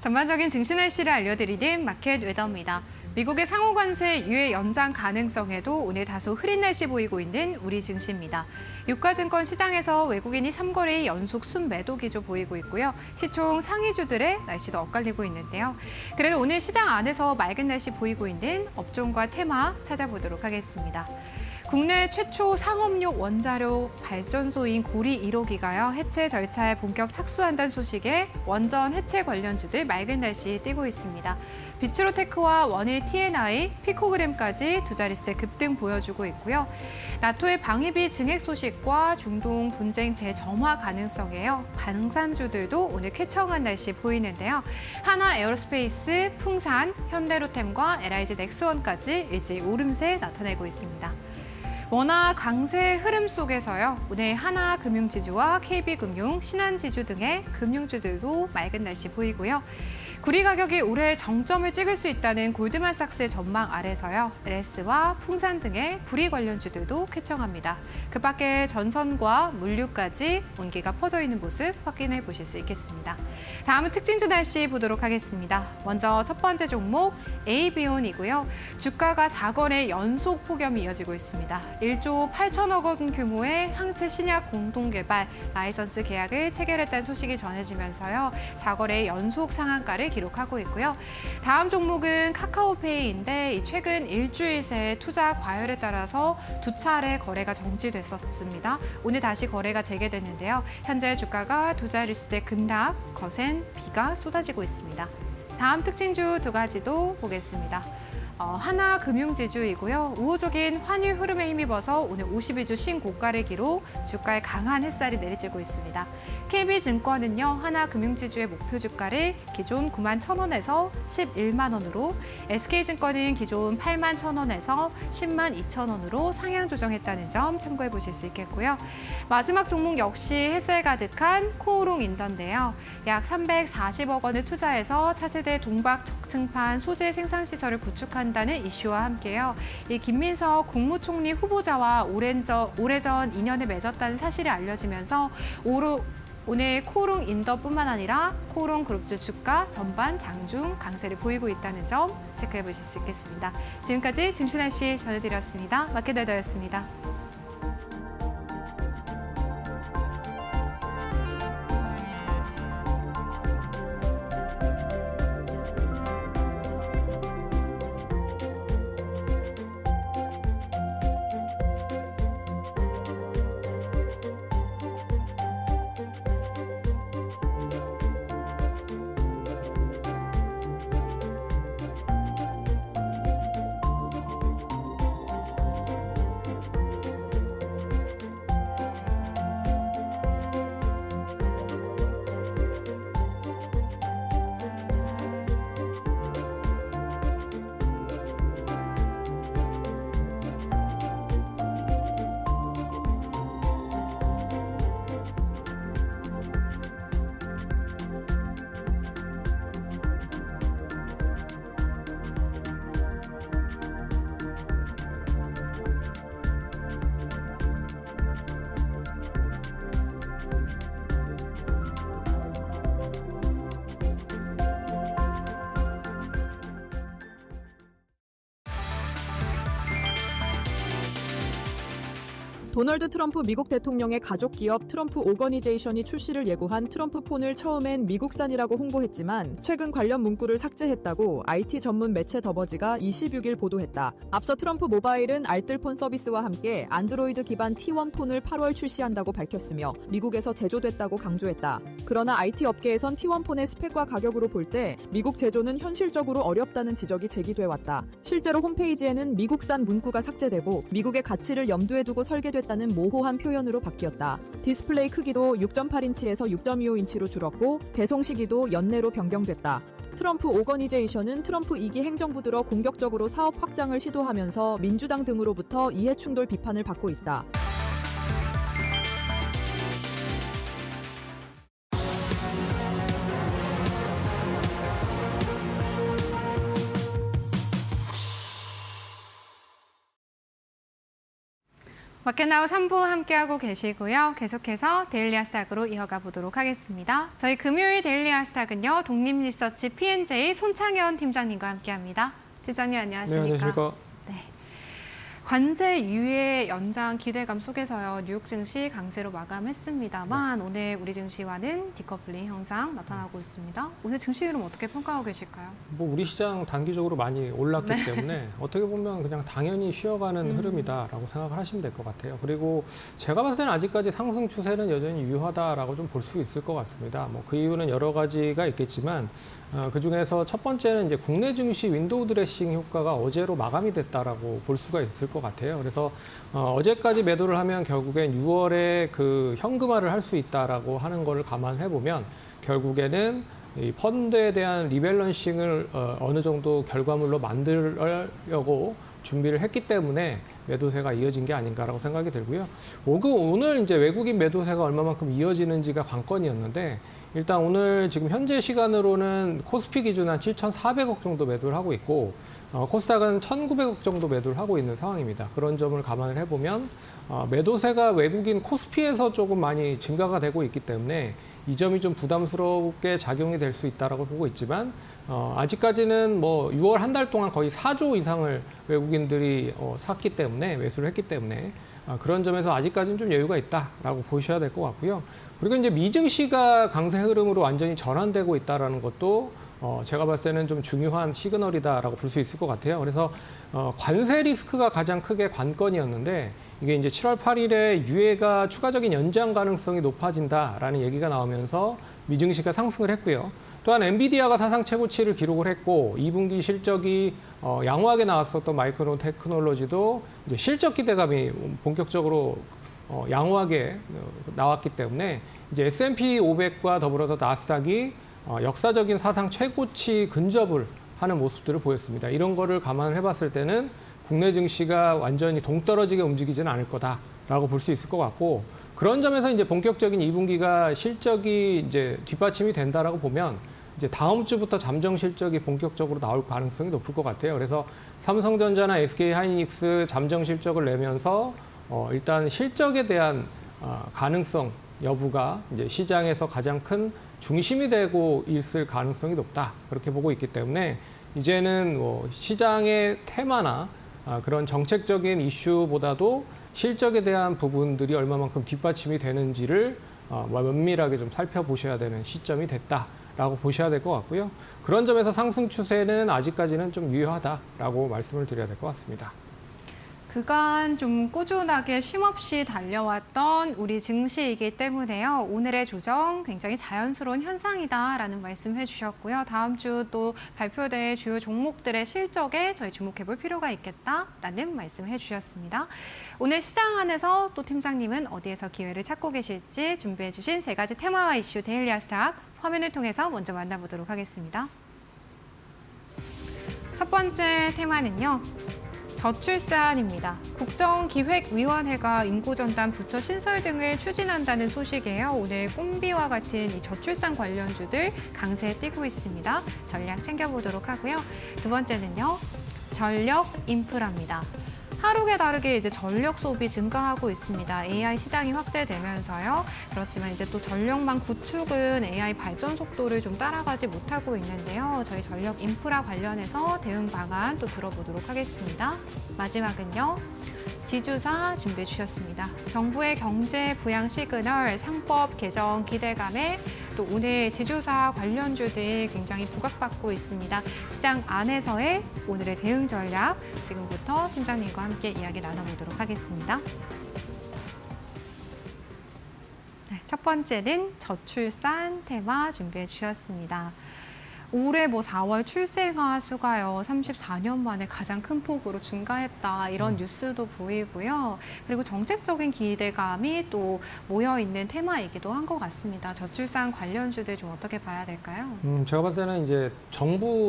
전반적인 증시 날씨를 알려드리는 마켓 웨더입니다. 미국의 상호 관세 유예 연장 가능성에도 오늘 다소 흐린 날씨 보이고 있는 우리 증시입니다. 유가증권 시장에서 외국인이 3거래일 연속 순매도 기조 보이고 있고요. 시총 상위주들의 날씨도 엇갈리고 있는데요. 그래도 오늘 시장 안에서 맑은 날씨 보이고 있는 업종과 테마 찾아보도록 하겠습니다. 국내 최초 상업용 원자력 발전소인 고리 1호기가요. 해체 절차에 본격 착수한다는 소식에 원전 해체 관련주들 맑은 날씨 띄고 있습니다. 비츠로테크와 원일 TNI, 피코그램까지 두 자릿수의 급등 보여주고 있고요. 나토의 방위비 증액 소식과 중동 분쟁 재점화 가능성에요. 방산주들도 오늘 쾌청한 날씨 보이는데요. 하나 에어로스페이스, 풍산, 현대로템과 LIG 넥스원까지 일제히 오름세 나타내고 있습니다. 원화 강세 흐름 속에서요. 오늘 하나금융지주와 KB금융, 신한지주 등의 금융주들도 맑은 날씨 보이고요. 구리 가격이 올해 정점을 찍을 수 있다는 골드만삭스의 전망 아래서요. LS와 풍산 등의 구리 관련주들도 쾌청합니다. 그 밖에 전선과 물류까지 온기가 퍼져 있는 모습 확인해 보실 수 있겠습니다. 다음은 특징주 날씨 보도록 하겠습니다. 먼저 첫 번째 종목 AB온이고요. 주가가 4거래 연속 폭염이 이어지고 있습니다. 1조 8천억 원 규모의 항체 신약 공동개발 라이선스 계약을 체결했다는 소식이 전해지면서요. 4거래 연속 상한가를 기록하고 있고요. 다음 종목은 카카오페이인데 최근 일주일 새 투자 과열에 따라서 두 차례 거래가 정지됐었습니다. 오늘 다시 거래가 재개됐는데요. 현재 주가가 두 자릿수대 급락, 거센 비가 쏟아지고 있습니다. 다음 특징주 두 가지도 보겠습니다. 하나금융지주이고요. 우호적인 환율 흐름에 힘입어서 오늘 52주 신고가를 기록, 주가에 강한 햇살이 내리쬐고 있습니다. KB증권은요. 하나금융지주의 목표 주가를 기존 9만 1,000원에서 11만 원으로, SK증권은 기존 8만 1,000원에서 10만 2천 원으로 상향 조정했다는 점 참고해 보실 수 있겠고요. 마지막 종목 역시 햇살 가득한 코오롱인던데요. 약 340억 원을 투자해서 차세대 동박 적층판 소재 생산시설을 구축한다는 이슈와 함께요. 이 김민석 국무총리 후보자와 오래전 인연을 맺었다는 사실이 알려지면서 오늘 코오롱 인더뿐만 아니라 코오롱 그룹주 주가 전반 장중 강세를 보이고 있다는 점 체크해 보실 수 있겠습니다. 지금까지 증시 날씨 전해드렸습니다. 마켓웨더였습니다. 도널드 트럼프 미국 대통령의 가족 기업 트럼프 오거니제이션이 출시를 예고한 트럼프 폰을 처음엔 미국산이라고 홍보했지만 최근 관련 문구를 삭제했다고 IT 전문 매체 더버지가 26일 보도했다. 앞서 트럼프 모바일은 알뜰폰 서비스와 함께 안드로이드 기반 T1 폰을 8월 출시한다고 밝혔으며 미국에서 제조됐다고 강조했다. 그러나 IT 업계에선 T1 폰의 스펙과 가격으로 볼 때 미국 제조는 현실적으로 어렵다는 지적이 제기돼 왔다. 실제로 홈페이지에는 미국산 문구가 삭제되고 미국의 가치를 염두에 두고 설계됐다는 모호한 표현으로 바뀌었다. 디스플레이 크기도 6.8인치에서 6.25인치로 줄었고 배송 시기도 연내로 변경됐다. 트럼프 오거니제이션은 트럼프 2기 행정부 들어 공격적으로 사업 확장을 시도하면서 민주당 등으로부터 이해충돌 비판을 받고 있다. 마켓나우 3부 함께하고 계시고요. 계속해서 데일리 하스닥으로 이어가 보도록 하겠습니다. 저희 금요일 데일리 하스닥은요. 독립리서치 P&J 손창현 팀장님과 함께합니다. 팀장님 안녕하십니까? 네, 안녕하십니까? 네. 관세 유예 연장 기대감 속에서요. 뉴욕 증시 강세로 마감했습니다만 오늘 우리 증시와는 디커플링 현상 나타나고 있습니다. 오늘 증시 흐름 어떻게 평가하고 계실까요? 뭐 우리 시장 단기적으로 많이 올랐기 때문에 어떻게 보면 그냥 당연히 쉬어가는 흐름이다라고 생각을 하시면 될 것 같아요. 그리고 제가 봤을 때는 아직까지 상승 추세는 여전히 유효하다라고 좀 볼 수 있을 것 같습니다. 뭐 그 이유는 여러 가지가 있겠지만 그 중에서 첫 번째는 이제 국내 증시 윈도우 드레싱 효과가 어제로 마감이 됐다라고 볼 수가 있을 것 같아요. 그래서 어제까지 매도를 하면 결국엔 6월에 그 현금화를 할 수 있다라고 하는 거를 감안해 보면 결국에는 이 펀드에 대한 리밸런싱을 어느 정도 결과물로 만들려고 준비를 했기 때문에 매도세가 이어진 게 아닌가라고 생각이 들고요. 오늘 이제 외국인 매도세가 얼마만큼 이어지는지가 관건이었는데 일단 오늘 지금 현재 시간으로는 코스피 기준 한 7,400억 정도 매도를 하고 있고 코스닥은 1,900억 정도 매도를 하고 있는 상황입니다. 그런 점을 감안을 해보면 매도세가 외국인 코스피에서 조금 많이 증가가 되고 있기 때문에 이 점이 좀 부담스럽게 작용이 될 수 있다라고 보고 있지만 아직까지는 뭐 6월 한 달 동안 거의 4조 이상을 외국인들이 샀기 때문에 매수를 했기 때문에 그런 점에서 아직까지는 좀 여유가 있다라고 보셔야 될 것 같고요. 그리고 이제 미증시가 강세 흐름으로 완전히 전환되고 있다라는 것도 제가 봤을 때는 좀 중요한 시그널이다라고 볼 수 있을 것 같아요. 그래서 관세 리스크가 가장 크게 관건이었는데 이게 이제 7월 8일에 유예가 추가적인 연장 가능성이 높아진다라는 얘기가 나오면서 미증시가 상승을 했고요. 또한 엔비디아가 사상 최고치를 기록을 했고 2분기 실적이 양호하게 나왔었던 마이크론 테크놀로지도 이제 실적 기대감이 본격적으로 양호하게 나왔기 때문에 이제 S&P 500과 더불어서 나스닥이 역사적인 사상 최고치 근접을 하는 모습들을 보였습니다. 이런 거를 감안을 해봤을 때는 국내 증시가 완전히 동떨어지게 움직이지는 않을 거다라고 볼 수 있을 것 같고 그런 점에서 이제 본격적인 2분기가 실적이 이제 뒷받침이 된다라고 보면 이제 다음 주부터 잠정 실적이 본격적으로 나올 가능성이 높을 것 같아요. 그래서 삼성전자나 SK 하이닉스 잠정 실적을 내면서 일단 실적에 대한 가능성 여부가 이제 시장에서 가장 큰 중심이 되고 있을 가능성이 높다. 그렇게 보고 있기 때문에 이제는 뭐 시장의 테마나 그런 정책적인 이슈보다도 실적에 대한 부분들이 얼마만큼 뒷받침이 되는지를 면밀하게 좀 살펴보셔야 되는 시점이 됐다라고 보셔야 될 것 같고요. 그런 점에서 상승 추세는 아직까지는 좀 유효하다라고 말씀을 드려야 될 것 같습니다. 그간 좀 꾸준하게 쉼없이 달려왔던 우리 증시이기 때문에요. 오늘의 조정 굉장히 자연스러운 현상이다라는 말씀 해주셨고요. 다음 주 또 발표될 주요 종목들의 실적에 저희 주목해볼 필요가 있겠다라는 말씀 해주셨습니다. 오늘 시장 안에서 또 팀장님은 어디에서 기회를 찾고 계실지 준비해주신 세 가지 테마와 이슈 데일리 하스닥 화면을 통해서 먼저 만나보도록 하겠습니다. 첫 번째 테마는요. 저출산입니다. 국정기획위원회가 인구전담 부처 신설 등을 추진한다는 소식이에요. 오늘 꼼비와 같은 이 저출산 관련주들 강세에 뛰고 있습니다. 전략 챙겨보도록 하고요. 두 번째는요. 전력 인프라입니다. 하루에 다르게 이제 전력 소비 증가하고 있습니다. AI 시장이 확대되면서요. 그렇지만 이제 또 전력망 구축은 AI 발전 속도를 좀 따라가지 못하고 있는데요. 저희 전력 인프라 관련해서 대응 방안 또 들어보도록 하겠습니다. 마지막은요. 지주사 준비해 주셨습니다. 정부의 경제 부양 시그널, 상법 개정 기대감에 또 오늘 지주사 관련주들 굉장히 부각받고 있습니다. 시장 안에서의 오늘의 대응 전략 지금부터 팀장님과 함께 이야기 나눠보도록 하겠습니다. 네, 첫 번째는 저출산 테마 준비해 주셨습니다. 올해 4월 출생아 수가요 34년 만에 가장 큰 폭으로 증가했다 이런 뉴스도 보이고요. 그리고 정책적인 기대감이 또 모여 있는 테마이기도 한 것 같습니다. 저출산 관련주들 좀 어떻게 봐야 될까요? 제가 봤을 때는 이제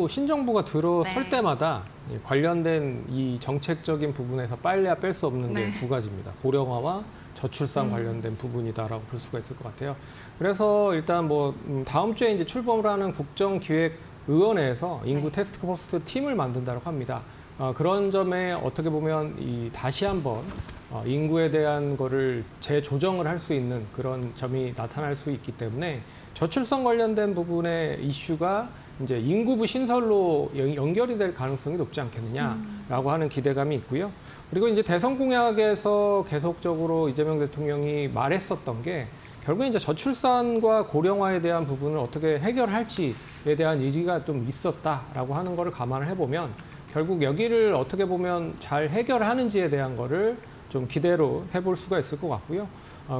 신정부가 들어설 때마다 관련된 이 정책적인 부분에서 빨래야 뺄 수 없는 게 두 가지입니다. 고령화와 저출산 관련된 부분이다라고 볼 수가 있을 것 같아요. 그래서 일단 다음 주에 이제 출범을 하는 국정기획위원회에서 인구 태스크포스 팀을 만든다고 합니다. 그런 점에 어떻게 보면 다시 한번 인구에 대한 거를 재조정을 할 수 있는 그런 점이 나타날 수 있기 때문에 저출산 관련된 부분의 이슈가 이제 인구부 신설로 연결이 될 가능성이 높지 않겠느냐라고 하는 기대감이 있고요. 그리고 이제 대선 공약에서 계속적으로 이재명 대통령이 말했었던 게 결국 이제 저출산과 고령화에 대한 부분을 어떻게 해결할지에 대한 의지가 좀 있었다라고 하는 거를 감안을 해보면 결국 여기를 어떻게 보면 잘 해결하는지에 대한 거를 좀 기대로 해볼 수가 있을 것 같고요.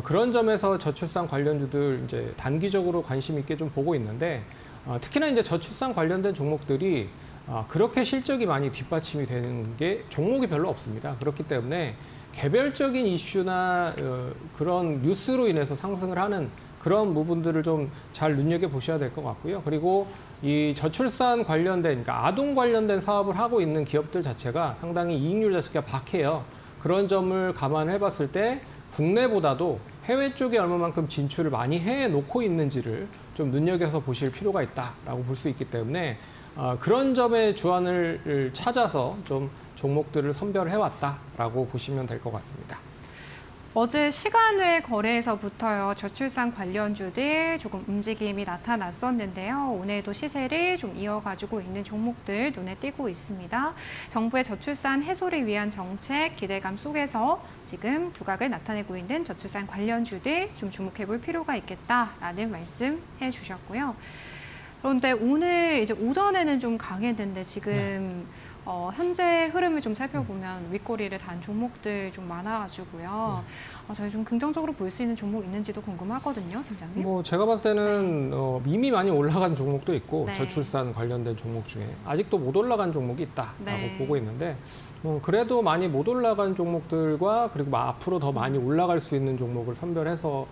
그런 점에서 저출산 관련주들 이제 단기적으로 관심 있게 좀 보고 있는데 특히나 이제 저출산 관련된 종목들이 그렇게 실적이 많이 뒷받침이 되는 게 종목이 별로 없습니다. 그렇기 때문에 개별적인 이슈나 그런 뉴스로 인해서 상승을 하는 그런 부분들을 좀 잘 눈여겨 보셔야 될 것 같고요. 그리고 이 저출산 관련된, 그러니까 아동 관련된 사업을 하고 있는 기업들 자체가 상당히 이익률 자체가 박해요. 그런 점을 감안해 봤을 때 국내보다도 해외 쪽에 얼마만큼 진출을 많이 해 놓고 있는지를 좀 눈여겨서 보실 필요가 있다라고 볼 수 있기 때문에 그런 점의 주안을 찾아서 좀 종목들을 선별해 왔다라고 보시면 될 것 같습니다. 어제 시간외 거래에서부터요, 저출산 관련주들 조금 움직임이 나타났었는데요. 오늘도 시세를 좀 이어가지고 있는 종목들 눈에 띄고 있습니다. 정부의 저출산 해소를 위한 정책 기대감 속에서 지금 두각을 나타내고 있는 저출산 관련주들 좀 주목해 볼 필요가 있겠다라는 말씀 해주셨고요. 그런데 오늘 이제 오전에는 좀 강했는데 지금 현재 흐름을 좀 살펴보면 윗꼬리를 단 종목들 좀 많아가지고요. 저희 좀 긍정적으로 볼 수 있는 종목 있는지도 궁금하거든요, 팀장님. 뭐 제가 봤을 때는 이미 많이 올라간 종목도 있고 네. 저출산 관련된 종목 중에 아직도 못 올라간 종목이 있다라고 네. 보고 있는데 그래도 많이 못 올라간 종목들과 그리고 앞으로 더 많이 올라갈 수 있는 종목을 선별해서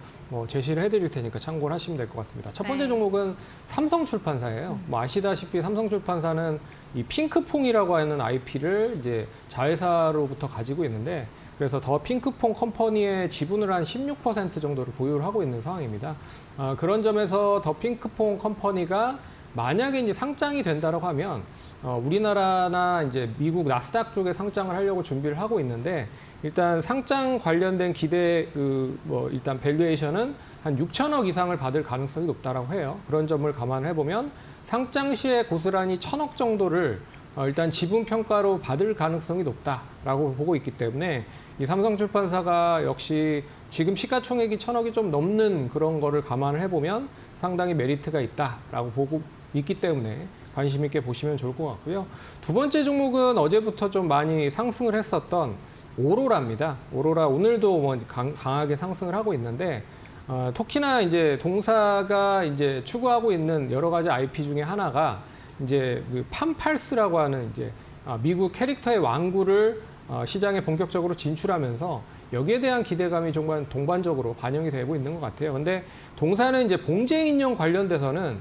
제시를 해드릴 테니까 참고를 하시면 될 것 같습니다. 첫 번째 네. 종목은 삼성출판사예요. 아시다시피 삼성출판사는 이 핑크퐁이라고 하는 IP를 이제 자회사로부터 가지고 있는데 그래서 더 핑크퐁 컴퍼니의 지분을 한 16% 정도를 보유를 하고 있는 상황입니다. 그런 점에서 더 핑크퐁 컴퍼니가 만약에 이제 상장이 된다라고 하면 우리나라나 이제 미국 나스닥 쪽에 상장을 하려고 준비를 하고 있는데 일단 상장 관련된 기대 일단 밸류에이션은 한 6천억 이상을 받을 가능성이 높다라고 해요. 그런 점을 감안해 보면 상장 시에 고스란히 1,000억 정도를 일단 지분 평가로 받을 가능성이 높다라고 보고 있기 때문에 이 삼성출판사가 역시 지금 시가총액이 1,000억이 좀 넘는 그런 거를 감안을 해보면 상당히 메리트가 있다라고 보고 있기 때문에 관심 있게 보시면 좋을 것 같고요. 두 번째 종목은 어제부터 좀 많이 상승을 했었던 오로라입니다. 오로라 오늘도 강하게 상승을 하고 있는데 특히나 이제 동사가 이제 추구하고 있는 여러 가지 IP 중에 하나가 이제 그 팜팔스라고 하는 이제 미국 캐릭터의 완구를 시장에 본격적으로 진출하면서 여기에 대한 기대감이 정말 동반적으로 반영이 되고 있는 것 같아요. 근데 동사는 이제 봉제 인형 관련돼서는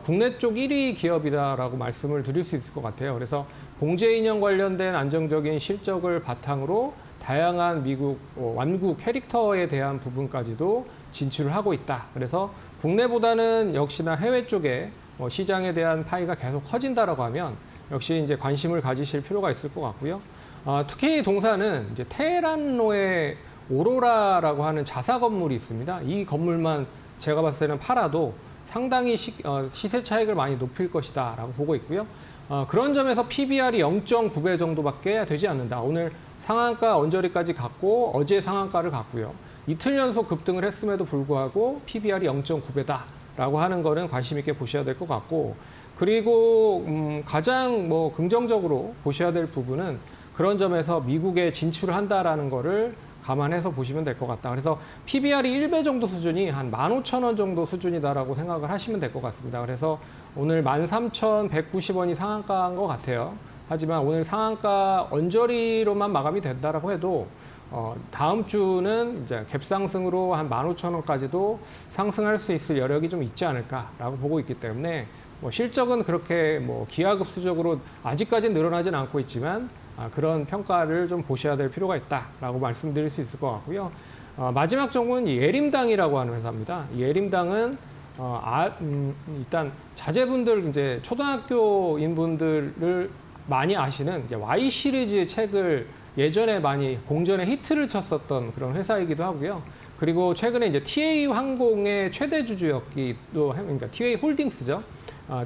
국내 쪽 1위 기업이다라고 말씀을 드릴 수 있을 것 같아요. 그래서 봉제 인형 관련된 안정적인 실적을 바탕으로 다양한 미국 완구 캐릭터에 대한 부분까지도 진출을 하고 있다. 그래서 국내보다는 역시나 해외 쪽에 시장에 대한 파이가 계속 커진다라고 하면 역시 이제 관심을 가지실 필요가 있을 것 같고요. 특히 동사는 이제 테헤란로에 오로라라고 하는 자사 건물이 있습니다. 이 건물만 제가 봤을 때는 팔아도 상당히 시세 차익을 많이 높일 것이다라고 보고 있고요. 그런 점에서 PBR이 0.9배 정도밖에 되지 않는다. 오늘 상한가 언저리까지 갔고 어제 상한가를 갔고요. 이틀 연속 급등을 했음에도 불구하고 PBR이 0.9배다라고 하는 거는 관심 있게 보셔야 될 것 같고 그리고 가장 긍정적으로 보셔야 될 부분은 그런 점에서 미국에 진출을 한다라는 거를 감안해서 보시면 될 것 같다. 그래서 PBR이 1배 정도 수준이 한 15,000원 정도 수준이다라고 생각을 하시면 될 것 같습니다. 그래서 오늘 13,190원이 상한가인 것 같아요. 하지만 오늘 상한가 언저리로만 마감이 된다라고 해도 다음 주는 이제 갭상승으로 한 15,000원까지도 상승할 수 있을 여력이 좀 있지 않을까라고 보고 있기 때문에 실적은 그렇게 기하급수적으로 아직까지는 늘어나진 않고 있지만 그런 평가를 좀 보셔야 될 필요가 있다라고 말씀드릴 수 있을 것 같고요. 마지막 종목은 예림당이라고 하는 회사입니다. 예림당은 일단 자제분들 이제 초등학교인 분들을 많이 아시는 이제 Y 시리즈 책을 예전에 많이 공전에 히트를 쳤었던 그런 회사이기도 하고요. 그리고 최근에 이제 TA 항공의 최대 주주였기도 그러니까 TA 홀딩스죠.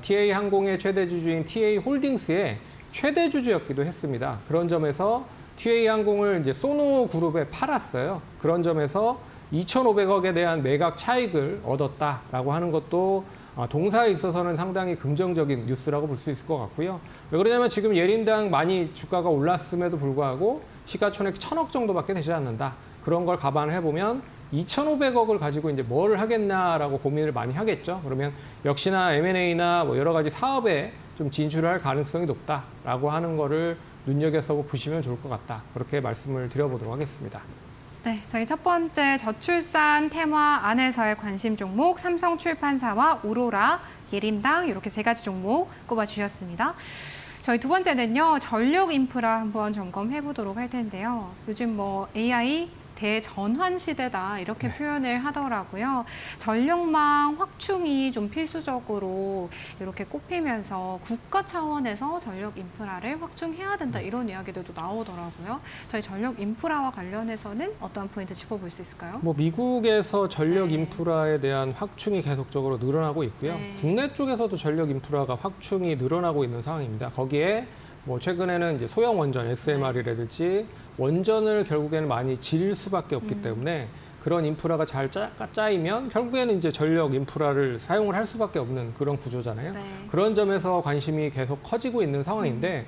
TA 항공의 최대 주주인 TA 홀딩스의 최대 주주였기도 했습니다. 그런 점에서 TA 항공을 이제 소노 그룹에 팔았어요. 그런 점에서 2,500억에 대한 매각 차익을 얻었다라고 하는 것도 동사에 있어서는 상당히 긍정적인 뉴스라고 볼 수 있을 것 같고요. 왜 그러냐면 지금 예림당 많이 주가가 올랐음에도 불구하고 시가총액 1,000억 정도밖에 되지 않는다. 그런 걸 감안을 해보면 2,500억을 가지고 이제 뭘 하겠나라고 고민을 많이 하겠죠. 그러면 역시나 M&A나 뭐 여러 가지 사업에 좀 진출을 할 가능성이 높다라고 하는 거를 눈여겨서 보시면 좋을 것 같다. 그렇게 말씀을 드려보도록 하겠습니다. 네, 저희 첫 번째 저출산 테마 안에서의 관심 종목 삼성출판사와 오로라, 예림당 이렇게 세 가지 종목 꼽아주셨습니다. 저희 두 번째는요, 전력 인프라 한번 점검해 보도록 할 텐데요. 요즘 뭐 AI 대전환 시대다 이렇게 표현을 하더라고요. 전력망 확충이 좀 필수적으로 이렇게 꼽히면서 국가 차원에서 전력 인프라를 확충해야 된다 이런 이야기들도 나오더라고요. 저희 전력 인프라와 관련해서는 어떠한 포인트 짚어볼 수 있을까요? 뭐 미국에서 전력 네. 인프라에 대한 확충이 계속적으로 늘어나고 있고요. 네. 국내 쪽에서도 전력 인프라가 확충이 늘어나고 있는 상황입니다. 거기에 뭐 최근에는 이제 소형 원전 SMR이라든지 원전을 결국에는 많이 지을 수밖에 없기 때문에 그런 인프라가 잘 짜이면 결국에는 이제 전력 인프라를 사용을 할 수밖에 없는 그런 구조잖아요. 네. 그런 점에서 관심이 계속 커지고 있는 상황인데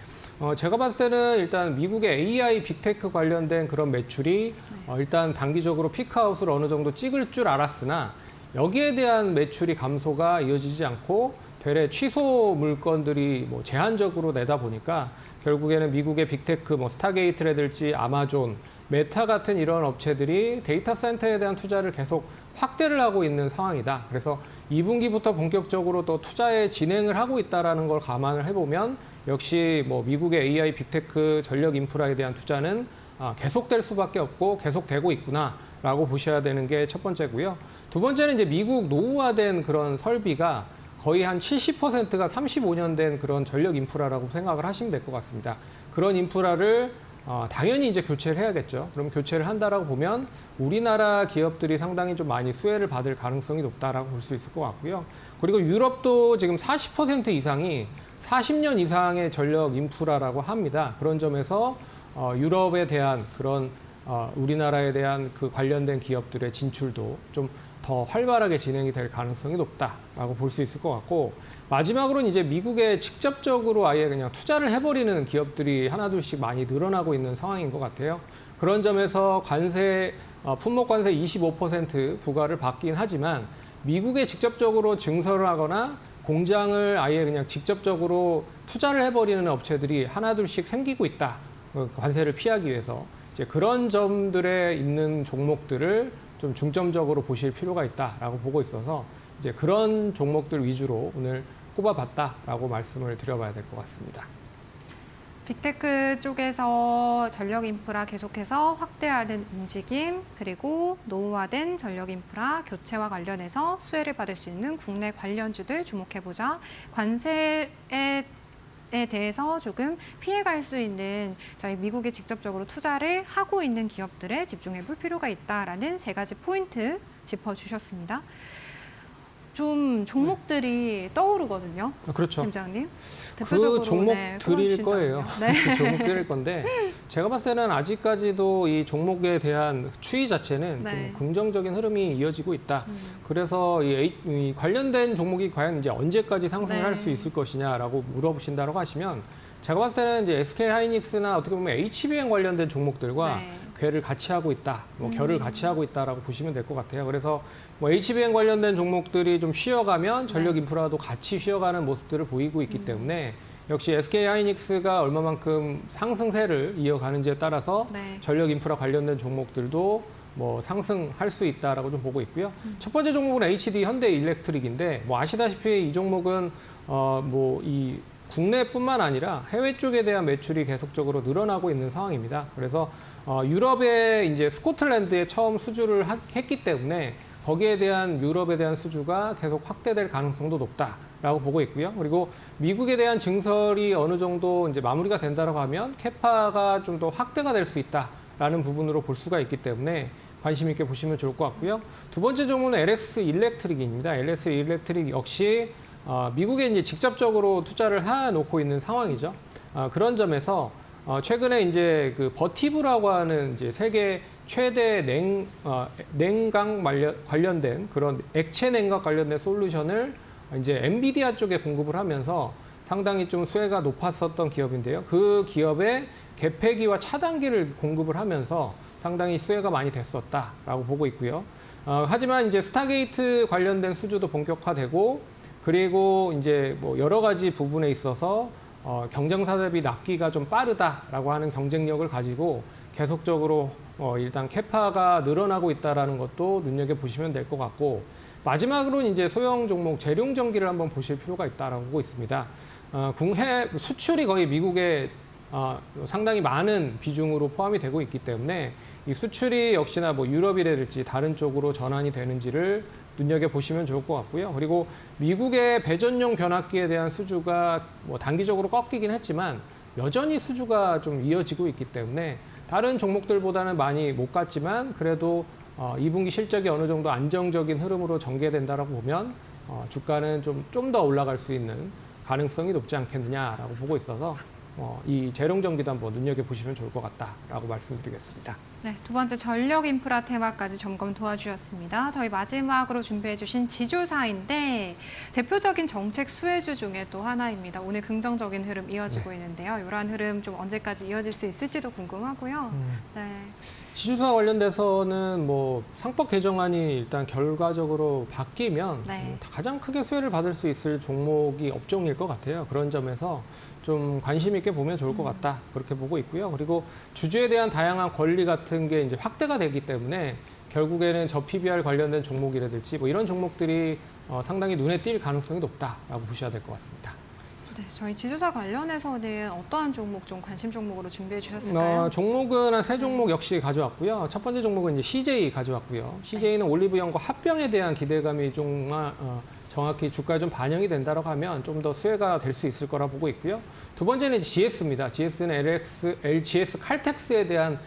제가 봤을 때는 일단 미국의 AI 빅테크 관련된 그런 매출이 일단 단기적으로 피크아웃을 어느 정도 찍을 줄 알았으나 여기에 대한 매출이 감소가 이어지지 않고 되레 취소 물건들이 뭐 제한적으로 내다 보니까 결국에는 미국의 빅테크, 뭐 스타게이트라든지 아마존, 메타 같은 이런 업체들이 데이터 센터에 대한 투자를 계속 확대를 하고 있는 상황이다. 그래서 2분기부터 본격적으로 또 투자에 진행을 하고 있다라는 걸 감안을 해보면 역시 뭐 미국의 AI 빅테크 전력 인프라에 대한 투자는 계속될 수밖에 없고 계속되고 있구나라고 보셔야 되는 게 첫 번째고요. 두 번째는 이제 미국 노후화된 그런 설비가 거의 한 70%가 35년 된 그런 전력 인프라라고 생각을 하시면 될 것 같습니다. 그런 인프라를 당연히 이제 교체를 해야겠죠. 그럼 교체를 한다라고 보면 우리나라 기업들이 상당히 좀 많이 수혜를 받을 가능성이 높다라고 볼 수 있을 것 같고요. 그리고 유럽도 지금 40% 이상이 40년 이상의 전력 인프라라고 합니다. 그런 점에서 유럽에 대한 그런 우리나라에 대한 그 관련된 기업들의 진출도 좀 더 활발하게 진행이 될 가능성이 높다라고 볼 수 있을 것 같고 마지막으로는 이제 미국에 직접적으로 아예 그냥 투자를 해버리는 기업들이 하나둘씩 많이 늘어나고 있는 상황인 것 같아요. 그런 점에서 관세, 품목관세 25% 부과를 받긴 하지만 미국에 직접적으로 증설을 하거나 공장을 아예 그냥 직접적으로 투자를 해버리는 업체들이 하나둘씩 생기고 있다. 관세를 피하기 위해서. 이제 그런 점들에 있는 종목들을 좀 중점적으로 보실 필요가 있다라고 보고 있어서 이제 그런 종목들 위주로 오늘 꼽아봤다라고 말씀을 드려봐야 될 것 같습니다. 빅테크 쪽에서 전력 인프라 계속해서 확대하는 움직임, 그리고 노후화된 전력 인프라 교체와 관련해서 수혜를 받을 수 있는 국내 관련주들 주목해보자. 관세에 대해서 조금 피해갈 수 있는 저희 미국에 직접적으로 투자를 하고 있는 기업들에 집중해 볼 필요가 있다라는 세 가지 포인트 짚어주셨습니다. 좀 종목들이 떠오르거든요. 그렇죠. 팀장님. 그 종목 드릴 거예요. 네. 그 종목 드릴 건데 제가 봤을 때는 아직까지도 이 종목에 대한 추이 자체는 네. 좀 긍정적인 흐름이 이어지고 있다. 그래서 이 관련된 종목이 과연 이제 언제까지 상승을 네. 할 수 있을 것이냐라고 물어보신다고 하시면 제가 봤을 때는 이제 SK 하이닉스나 어떻게 보면 HBM 관련된 종목들과 네. 궤를 같이 하고 있다, 뭐 결을 같이 하고 있다라고 보시면 될 것 같아요. 그래서 뭐 HBM 관련된 종목들이 좀 쉬어가면 전력 인프라도 같이 쉬어가는 모습들을 보이고 있기 때문에 역시 SK 하이닉스가 얼마만큼 상승세를 이어가는지에 따라서 네. 전력 인프라 관련된 종목들도 뭐 상승할 수 있다라고 좀 보고 있고요. 첫 번째 종목은 HD 현대일렉트릭인데 뭐 아시다시피 이 종목은 뭐 이 국내뿐만 아니라 해외 쪽에 대한 매출이 계속적으로 늘어나고 있는 상황입니다. 그래서 유럽의 이제 스코틀랜드에 처음 수주를 했기 때문에 거기에 대한 유럽에 대한 수주가 계속 확대될 가능성도 높다. 라고 보고 있고요. 그리고 미국에 대한 증설이 어느 정도 이제 마무리가 된다고 하면 캐파가 좀 더 확대가 될 수 있다라는 부분으로 볼 수가 있기 때문에 관심 있게 보시면 좋을 것 같고요. 두 번째 종목은 LS 일렉트릭입니다. LS 일렉트릭 역시 미국에 이제 직접적으로 투자를 해놓고 있는 상황이죠. 그런 점에서 최근에 이제 그 버티브라고 하는 이제 세계 최대 냉각 관련된 그런 액체 냉각 관련된 솔루션을 이제 엔비디아 쪽에 공급을 하면서 상당히 좀 수혜가 높았었던 기업인데요. 그 기업의 개폐기와 차단기를 공급을 하면서 상당히 수혜가 많이 됐었다라고 보고 있고요. 하지만 이제 스타게이트 관련된 수주도 본격화되고 그리고 이제 뭐 여러 가지 부분에 있어서 경쟁사 대비 납기가 좀 빠르다라고 하는 경쟁력을 가지고 계속적으로 일단 캐파가 늘어나고 있다라는 것도 눈여겨보시면 될 것 같고 마지막으로는 이제 소형 종목 재룡전기를 한번 보실 필요가 있다라고 보고 있습니다. 국해 수출이 거의 미국에 상당히 많은 비중으로 포함이 되고 있기 때문에 이 수출이 역시나 뭐 유럽이라든지 다른 쪽으로 전환이 되는지를 눈여겨보시면 좋을 것 같고요. 그리고 미국의 배전용 변압기에 대한 수주가 뭐 단기적으로 꺾이긴 했지만 여전히 수주가 좀 이어지고 있기 때문에 다른 종목들보다는 많이 못 갔지만 그래도 2분기 실적이 어느 정도 안정적인 흐름으로 전개된다라고 보면 주가는 좀 더 올라갈 수 있는 가능성이 높지 않겠느냐라고 보고 있어서 이 재룡전기도 한번 눈여겨보시면 좋을 것 같다라고 말씀드리겠습니다. 네, 두 번째 전력 인프라 테마까지 점검 도와주셨습니다. 저희 마지막으로 준비해 주신 지주사인데 대표적인 정책 수혜주 중에 또 하나입니다. 오늘 긍정적인 흐름 이어지고 있는데요. 이러한 흐름 좀 언제까지 이어질 수 있을지도 궁금하고요. 네. 지주사 관련돼서는 뭐 상법 개정안이 일단 결과적으로 바뀌면 네. 가장 크게 수혜를 받을 수 있을 종목이 업종일 것 같아요. 그런 점에서 좀 관심 있게 보면 좋을 것 같다 그렇게 보고 있고요. 그리고 주주에 대한 다양한 권리 같은 게 이제 확대가 되기 때문에 결국에는 저 PBR 관련된 종목이라든지 뭐 이런 종목들이 상당히 눈에 띌 가능성이 높다라고 보셔야 될 것 같습니다. 네, 저희 지주사 관련해서는 어떠한 종목 좀 관심 종목으로 준비해 주셨을까요? 종목은 한 세 종목 역시 가져왔고요. 첫 번째 종목은 이제 CJ 가져왔고요. CJ는 올리브영과 합병에 대한 기대감이 좀 정확히 주가에 좀 반영이 된다고 하면 좀 더 수혜가 될 수 있을 거라 보고 있고요. 두 번째는 GS입니다. GS는 LGS 칼텍스에 대한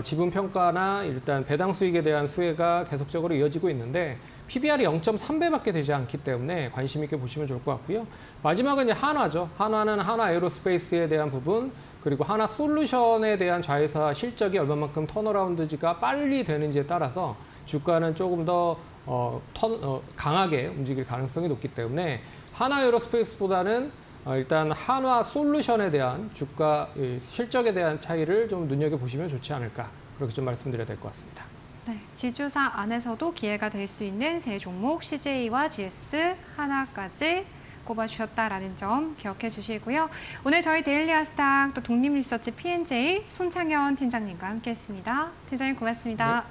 지분 평가나 일단 배당 수익에 대한 수혜가 계속적으로 이어지고 있는데 PBR이 0.3배밖에 되지 않기 때문에 관심 있게 보시면 좋을 것 같고요. 마지막은 이제 한화죠. 한화는 한화 에어로스페이스에 대한 부분 그리고 한화 솔루션에 대한 자회사 실적이 얼마만큼 턴어라운드가 빨리 되는지에 따라서 주가는 조금 더 강하게 움직일 가능성이 높기 때문에 한화 에어로스페이스보다는 일단 한화 솔루션에 대한 주가 실적에 대한 차이를 좀 눈여겨보시면 좋지 않을까 그렇게 좀 말씀드려야 될 것 같습니다. 네, 지주사 안에서도 기회가 될 수 있는 세 종목 CJ와 GS, 하나까지 꼽아주셨다라는 점 기억해 주시고요. 오늘 저희 데일리 아스탁 또 독립리서치 P&J 손창현 팀장님과 함께했습니다. 팀장님 고맙습니다.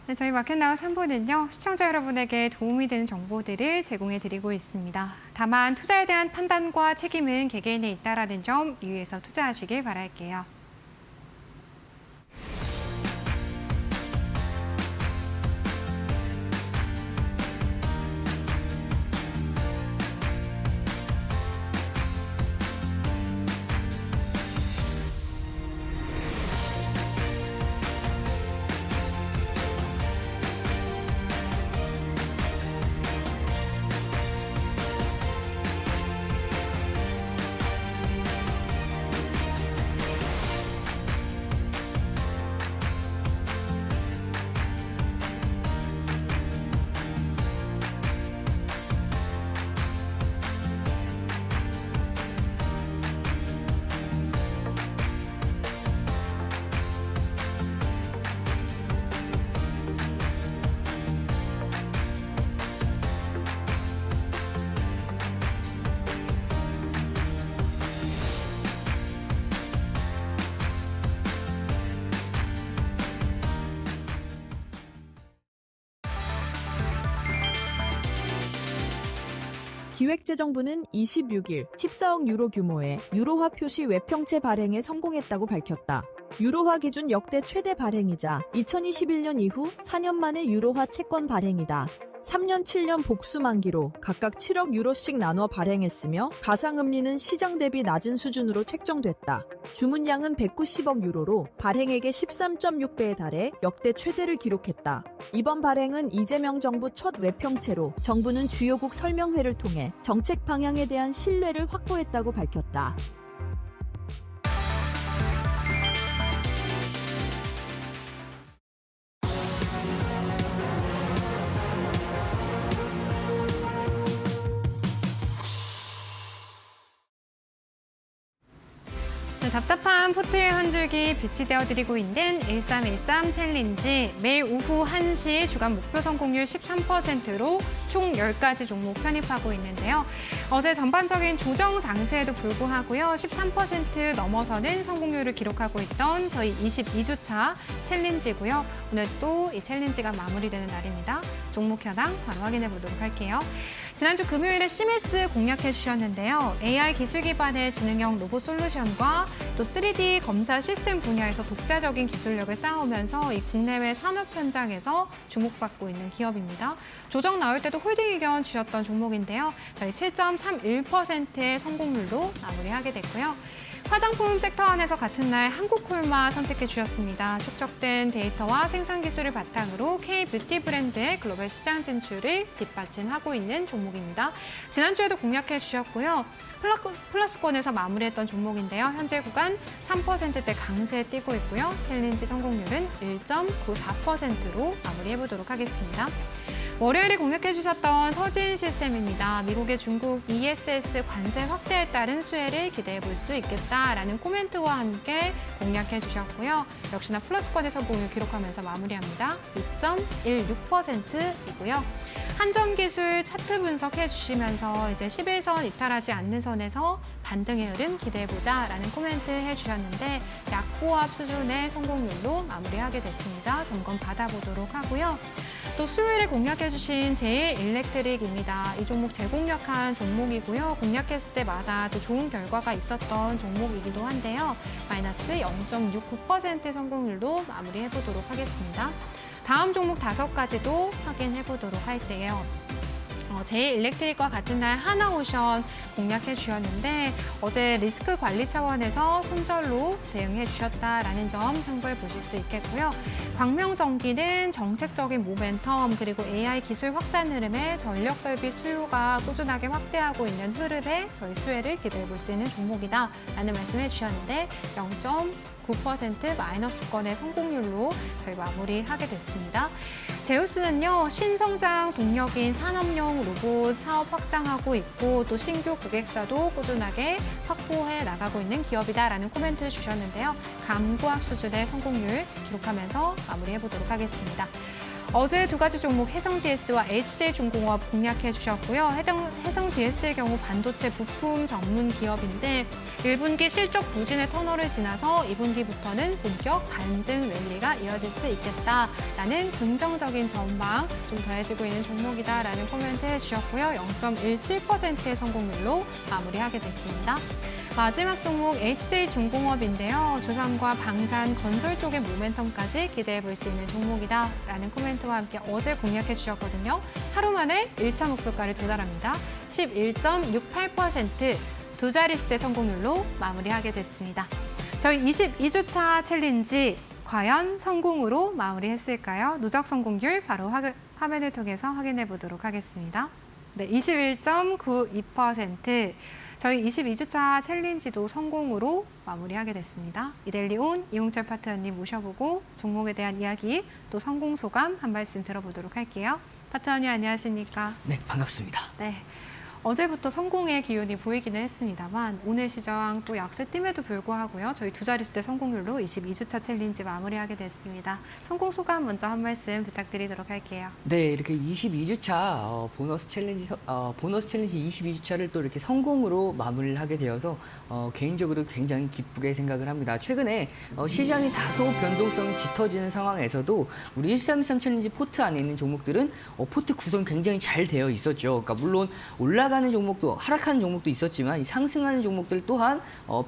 네, 저희 마켓나우 3부는요. 시청자 여러분에게 도움이 되는 정보들을 제공해 드리고 있습니다. 다만 투자에 대한 판단과 책임은 개개인에 있다라는 점 유의해서 투자하시길 바랄게요. 기획재정부는 26일 14억 유로 규모의 유로화 표시 외평채 발행에 성공했다고 밝혔다. 유로화 기준 역대 최대 발행이자 2021년 이후 4년 만의 유로화 채권 발행이다. 3년, 7년 복수 만기로 각각 7억 유로씩 나눠 발행했으며 가상금리는 시장 대비 낮은 수준으로 책정됐다. 주문량은 190억 유로로 발행액의 13.6배에 달해 역대 최대를 기록했다. 이번 발행은 이재명 정부 첫 외평채로 정부는 주요국 설명회를 통해 정책 방향에 대한 신뢰를 확보했다고 밝혔다. 네, 답답한 포트의 한 줄기 빛이 되어드리고 있는 1313 챌린지. 매일 오후 1시 주간 목표 성공률 13%로 총 10가지 종목 편입하고 있는데요. 어제 전반적인 조정 장세에도 불구하고요. 13% 넘어서는 성공률을 기록하고 있던 저희 22주차 챌린지고요. 오늘 또 이 챌린지가 마무리되는 날입니다. 종목 현황 바로 확인해 보도록 할게요. 지난주 금요일에 시메스 공략해 주셨는데요. AI 기술 기반의 지능형 로봇 솔루션과 또 3D 검사 시스템 분야에서 독자적인 기술력을 쌓으면서 이 국내외 산업 현장에서 주목받고 있는 기업입니다. 조정 나올 때도 홀딩 의견 주셨던 종목인데요. 저희 7.31%의 성공률로 마무리하게 됐고요. 화장품 섹터 안에서 같은 날 한국콜마 선택해 주셨습니다. 축적된 데이터와 생산 기술을 바탕으로 K-뷰티 브랜드의 글로벌 시장 진출을 뒷받침하고 있는 종목입니다. 지난주에도 공략해 주셨고요. 플러스권에서 마무리했던 종목인데요. 현재 구간 3%대 강세에 뛰고 있고요. 챌린지 성공률은 1.94%로 마무리해 보도록 하겠습니다. 월요일에 공략해 주셨던 서진 시스템입니다. 미국의 중국 ESS 관세 확대에 따른 수혜를 기대해 볼 수 있겠다라는 코멘트와 함께 공략해 주셨고요. 역시나 플러스권의 성공률 기록하면서 마무리합니다. 6.16%이고요. 한점기술 차트 분석해 주시면서 이제 11선 이탈하지 않는 선에서 반등의 흐름 기대해보자라는 코멘트 해주셨는데 약보합 수준의 성공률로 마무리하게 됐습니다. 점검 받아보도록 하고요. 또 수요일에 공략해주신 제일일렉트릭입니다. 이 종목 재공략한 종목이고요. 공략했을 때마다 또 좋은 결과가 있었던 종목이기도 한데요. 마이너스 0.69% 성공률로 마무리해보도록 하겠습니다. 다음 종목 5가지도 확인해보도록 할게요. 제일일렉트릭과 같은 날 하나오션 공략해 주셨는데 어제 리스크 관리 차원에서 손절로 대응해 주셨다라는 점 참고해 보실 수 있겠고요. 광명전기는 정책적인 모멘텀 그리고 AI 기술 확산 흐름에 전력 설비 수요가 꾸준하게 확대하고 있는 흐름에 저희 수혜를 기대해 볼 수 있는 종목이다라는 말씀해 주셨는데 0.9% 마이너스권의 성공률로 저희 마무리하게 됐습니다. 제우스는요, 신성장 동력인 산업용 로봇 사업 확장하고 있고 또 신규 고객사도 꾸준하게 확보해 나가고 있는 기업이다라는 코멘트 주셨는데요. 감구학 수준의 성공률 기록하면서 마무리해 보도록 하겠습니다. 어제 2가지 종목 해성DS와 HJ중공업 공략해 주셨고요. 해성DS의 경우 반도체 부품 전문 기업인데 1분기 실적 부진의 터널을 지나서 2분기부터는 본격 반등 랠리가 이어질 수 있겠다라는 긍정적인 전망 좀 더해지고 있는 종목이다라는 코멘트 해주셨고요. 0.17%의 성공률로 마무리하게 됐습니다. 마지막 종목 HJ중공업인데요. 조선과 방산, 건설 쪽의 모멘텀까지 기대해 볼 수 있는 종목이다라는 코멘트와 함께 어제 공략해 주셨거든요. 하루 만에 1차 목표가를 도달합니다. 11.68% 두 자릿수대 성공률로 마무리하게 됐습니다. 저희 22주차 챌린지 과연 성공으로 마무리했을까요? 누적 성공률 바로 화면을 통해서 확인해 보도록 하겠습니다. 네, 21.92%. 저희 22주차 챌린지도 성공으로 마무리하게 됐습니다. 이데일리온 이용철 파트너님 모셔보고 종목에 대한 이야기 또 성공 소감 한 말씀 들어보도록 할게요. 파트너님 안녕하십니까? 네, 반갑습니다. 네. 어제부터 성공의 기운이 보이기는 했습니다만 오늘 시장 또 약세팀에도 불구하고요. 저희 두 자릿수대 성공률로 22주차 챌린지 마무리하게 됐습니다. 성공 소감 먼저 한 말씀 부탁드리도록 할게요. 네, 이렇게 22주차 보너스 챌린지 22주차를 또 이렇게 성공으로 마무리를 하게 되어서 개인적으로 굉장히 기쁘게 생각을 합니다. 최근에 시장이 다소 변동성이 짙어지는 상황에서도 우리 1323 챌린지 포트 안에 있는 종목들은 포트 구성 굉장히 잘 되어 있었죠. 그러니까 물론 올라 올라가는 종목도 하락하는 종목도 있었지만 이 상승하는 종목들 또한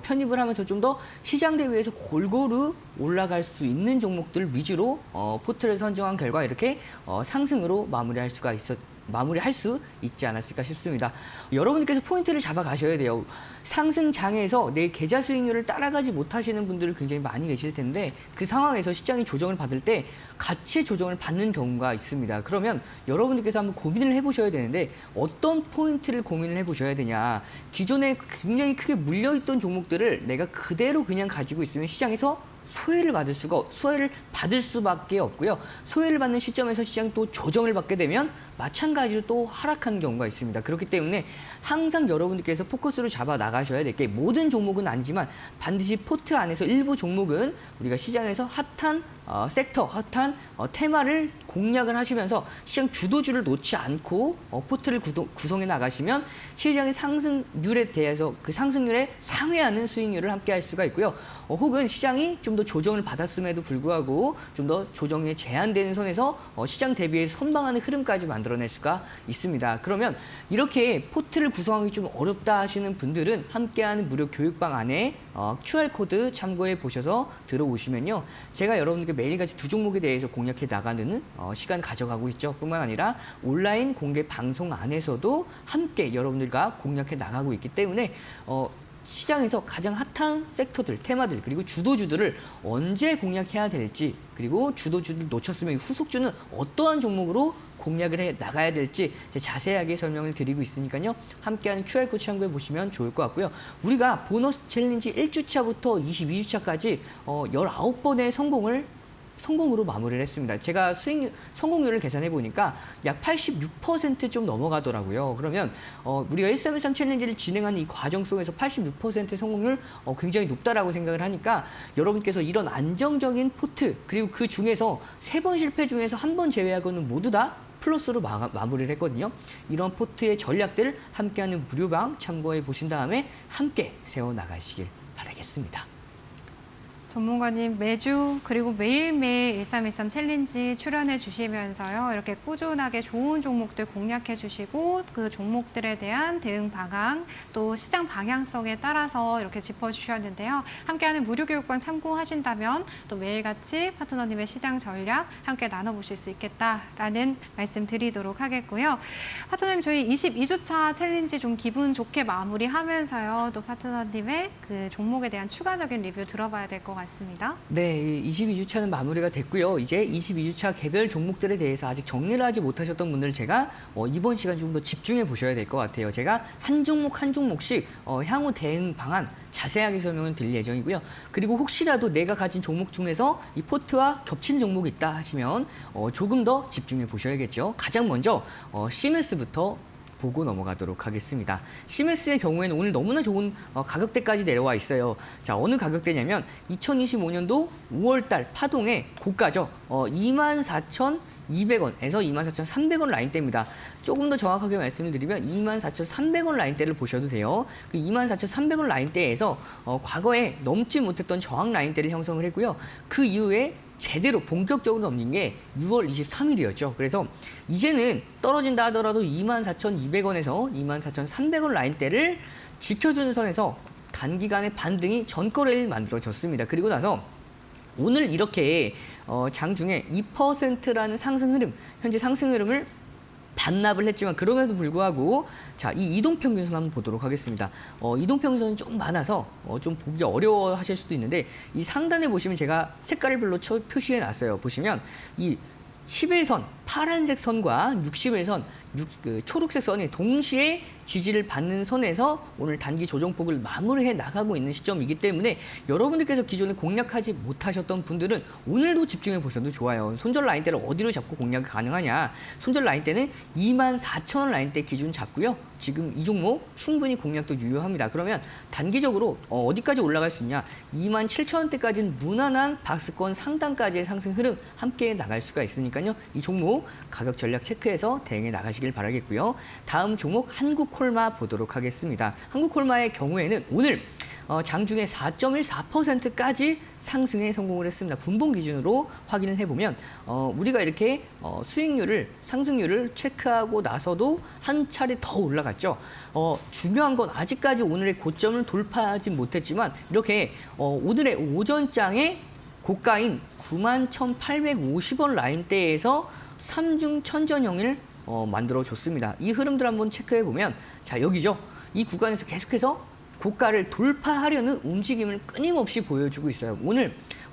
편입을 하면서 좀 더 시장 대비해서 골고루 올라갈 수 있는 종목들 위주로 포트를 선정한 결과 이렇게 상승으로 마무리할 수 있지 않았을까 싶습니다. 여러분께서 포인트를 잡아 가셔야 돼요. 상승장에서 내 계좌 수익률을 따라가지 못하시는 분들이 굉장히 많이 계실 텐데 그 상황에서 시장이 조정을 받을 때 같이 조정을 받는 경우가 있습니다. 그러면 여러분들께서 한번 고민을 해보셔야 되는데 어떤 포인트를 고민을 해보셔야 되냐. 기존에 굉장히 크게 물려있던 종목들을 내가 그대로 그냥 가지고 있으면 시장에서 소외를 받을 수밖에 없고요. 소외를 받는 시점에서 시장이 또 조정을 받게 되면 마찬가지로 또 하락하는 경우가 있습니다. 그렇기 때문에 항상 여러분들께서 포커스로 잡아 나가셔야 될 게 모든 종목은 아니지만 반드시 포트 안에서 일부 종목은 우리가 시장에서 핫한 섹터, 핫한 테마를 공략을 하시면서 시장 주도주를 놓지 않고 포트를 구성해 나가시면 시장의 상승률에 대해서 그 상승률에 상회하는 수익률을 함께 할 수가 있고요. 혹은 시장이 좀 더 조정을 받았음에도 불구하고 좀 더 조정에 제한되는 선에서 시장 대비해서 선방하는 흐름까지 만들어낼 수가 있습니다. 그러면 이렇게 포트를 구성하기 좀 어렵다 하시는 분들은 함께하는 무료 교육방 안에 QR코드 참고해 보셔서 들어오시면요. 제가 여러분들께 매일같이 두 종목에 대해서 공략해 나가는 시간 가져가고 있죠. 뿐만 아니라 온라인 공개 방송 안에서도 함께 여러분들과 공략해 나가고 있기 때문에 시장에서 가장 핫한 섹터들, 테마들, 그리고 주도주들을 언제 공략해야 될지, 그리고 주도주를 놓쳤으면 후속주는 어떠한 종목으로 공략을 해 나가야 될지 자세하게 설명을 드리고 있으니까요. 함께하는 QR코드 참고해 보시면 좋을 것 같고요. 우리가 보너스 챌린지 1주차부터 22주차까지 19번의 성공으로 마무리를 했습니다. 제가 성공률을 계산해 보니까 약 86% 좀 넘어가더라고요. 그러면 우리가 1313 챌린지를 진행하는 이 과정 속에서 86% 성공률 굉장히 높다라고 생각을 하니까 여러분께서 이런 안정적인 포트, 그리고 그 중에서 3번 실패 중에서 1번 제외하고는 모두 다 플러스로 마무리를 했거든요. 이런 포트의 전략들을 함께하는 무료방 참고해 보신 다음에 함께 세워나가시길 바라겠습니다. 전문가님 매주 그리고 매일매일 1313 챌린지 출연해 주시면서요. 이렇게 꾸준하게 좋은 종목들 공략해 주시고 그 종목들에 대한 대응 방안 또 시장 방향성에 따라서 이렇게 짚어주셨는데요. 함께하는 무료 교육방 참고하신다면 또 매일같이 파트너님의 시장 전략 함께 나눠보실 수 있겠다라는 말씀 드리도록 하겠고요. 파트너님 저희 22주차 챌린지 좀 기분 좋게 마무리하면서요. 또 파트너님의 그 종목에 대한 추가적인 리뷰 들어봐야 될 것 같습니다. 네, 22주차는 마무리가 됐고요. 이제 22주차 개별 종목들에 대해서 아직 정리를 하지 못하셨던 분들 제가 이번 시간 좀 더 집중해 보셔야 될 것 같아요. 제가 한 종목 한 종목씩 향후 대응 방안 자세하게 설명을 드릴 예정이고요. 그리고 혹시라도 내가 가진 종목 중에서 이 포트와 겹치는 종목이 있다 하시면 조금 더 집중해 보셔야겠죠. 가장 먼저 시메스부터 보고 넘어가도록 하겠습니다. 시메스의 경우에는 오늘 너무나 좋은 가격대까지 내려와 있어요. 자, 어느 가격대냐면 2025년도 5월달 파동의 고가죠. 24,200원에서 24,300원 라인대입니다. 조금 더 정확하게 말씀을 드리면 24,300원 라인대를 보셔도 돼요. 그 24,300원 라인대에서 과거에 넘지 못했던 저항 라인대를 형성을 했고요. 그 이후에 제대로 본격적으로 넘긴 게 6월 23일이었죠. 그래서 이제는 떨어진다 하더라도 24,200원에서 24,300원 라인대를 지켜주는 선에서 단기간의 반등이 전거래일 만들어졌습니다. 그리고 나서 오늘 이렇게 장중에 2%라는 상승 흐름, 현재 상승 흐름을 반납을 했지만 그럼에도 불구하고 자, 이 이동평균선 한번 보도록 하겠습니다. 이동평균선이 좀 많아서 좀 보기 어려워 하실 수도 있는데 이 상단에 보시면 제가 색깔을 별로 표시해 놨어요. 보시면 이 11선 파란색 선과 61선 초록색 선이 동시에 지지를 받는 선에서 오늘 단기 조정폭을 마무리해 나가고 있는 시점이기 때문에 여러분들께서 기존에 공략하지 못하셨던 분들은 오늘도 집중해 보셔도 좋아요. 손절 라인대를 어디로 잡고 공략이 가능하냐. 손절 라인대는 24,000원 라인대 기준 잡고요. 지금 이 종목 충분히 공략도 유효합니다. 그러면 단기적으로 어디까지 올라갈 수 있냐. 27,000원대까지는 무난한 박스권 상단까지의 상승 흐름 함께 나갈 수가 있으니까요. 이 종목 가격 전략 체크해서 대응해 나가시길 바라겠고요. 다음 종목 한국콜마 보도록 하겠습니다. 한국콜마의 경우에는 오늘 장중에 4.14%까지 상승에 성공을 했습니다. 분봉 기준으로 확인을 해보면 우리가 이렇게 상승률을 체크하고 나서도 한 차례 더 올라갔죠. 중요한 건 아직까지 오늘의 고점을 돌파하지 못했지만 이렇게 오늘의 오전장에 고가인 91,850원 라인대에서 삼중 천전형을 만들어줬습니다. 이 흐름들 한번 체크해보면 자 여기죠. 이 구간에서 계속해서 고가를 돌파하려는 움직임을 끊임없이 보여주고 있어요. 오늘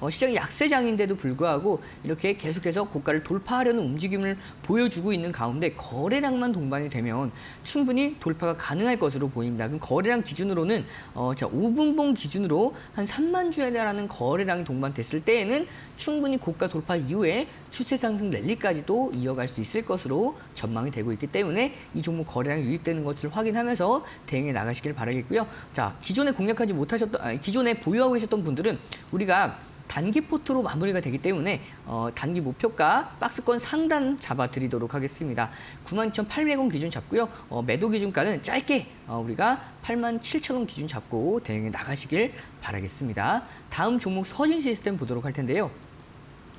시장이 약세장인데도 불구하고 이렇게 계속해서 고가를 돌파하려는 움직임을 보여주고 있는 가운데 거래량만 동반이 되면 충분히 돌파가 가능할 것으로 보입니다. 그럼 거래량 기준으로는 5분봉 기준으로 한 3만 주에 달하는 거래량이 동반됐을 때에는 충분히 고가 돌파 이후에 추세 상승 랠리까지도 이어갈 수 있을 것으로 전망이 되고 있기 때문에 이 종목 거래량이 유입되는 것을 확인하면서 대응해 나가시길 바라겠고요. 자, 기존에 기존에 보유하고 계셨던 분들은 우리가 단기 포트로 마무리가 되기 때문에 단기 목표가 박스권 상단 잡아드리도록 하겠습니다. 92,800원 기준 잡고요. 매도 기준가는 짧게 우리가 87,000원 기준 잡고 대응해 나가시길 바라겠습니다. 다음 종목 서진 시스템 보도록 할 텐데요.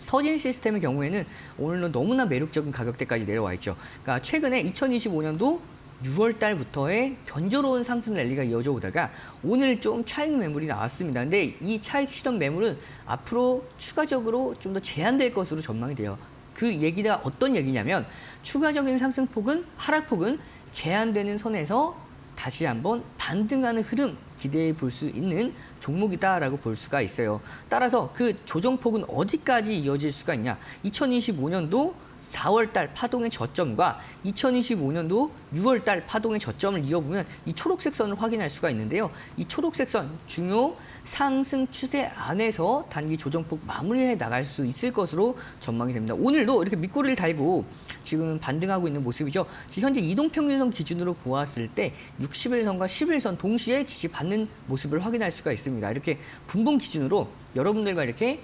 서진 시스템의 경우에는 오늘은 너무나 매력적인 가격대까지 내려와 있죠. 그러니까 최근에 2025년도 6월 달부터의 견조로운 상승 랠리가 이어져 오다가 오늘 좀 차익 매물이 나왔습니다. 근데 이 차익 실현 매물은 앞으로 추가적으로 좀 더 제한될 것으로 전망이 돼요. 그 얘기가 어떤 얘기냐면 추가적인 상승폭은 하락폭은 제한되는 선에서 다시 한번 반등하는 흐름 기대해 볼 수 있는 종목이다라고 볼 수가 있어요. 따라서 그 조정폭은 어디까지 이어질 수가 있냐? 2025년도 4월달 파동의 저점과 2025년도 6월달 파동의 저점을 이어보면 이 초록색 선을 확인할 수가 있는데요. 이 초록색 선 중요 상승 추세 안에서 단기 조정폭 마무리해 나갈 수 있을 것으로 전망이 됩니다. 오늘도 이렇게 밑꼬리를 달고 지금 반등하고 있는 모습이죠. 지금 현재 이동평균선 기준으로 보았을 때 60일선과 11선 동시에 지지받는 모습을 확인할 수가 있습니다. 이렇게 분봉 기준으로 여러분들과 이렇게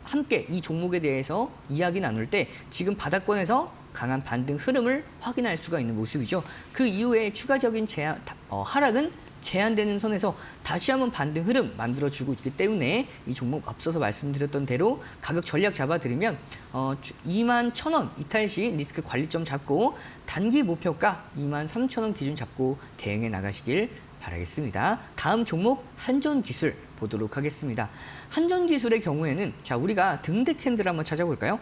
함께 이 종목에 대해서 이야기 나눌 때 지금 바닥권에서 강한 반등 흐름을 확인할 수가 있는 모습이죠. 그 이후에 추가적인 하락은 제한되는 선에서 다시 한번 반등 흐름 만들어주고 있기 때문에 이 종목 앞서서 말씀드렸던 대로 가격 전략 잡아드리면 21,000원 이탈 시 리스크 관리점 잡고 단기 목표가 23,000원 기준 잡고 대응해 나가시길 바라겠습니다. 다음 종목 한전기술 보도록 하겠습니다. 한전기술의 경우에는 자 우리가 등대 캔들 한번 찾아볼까요?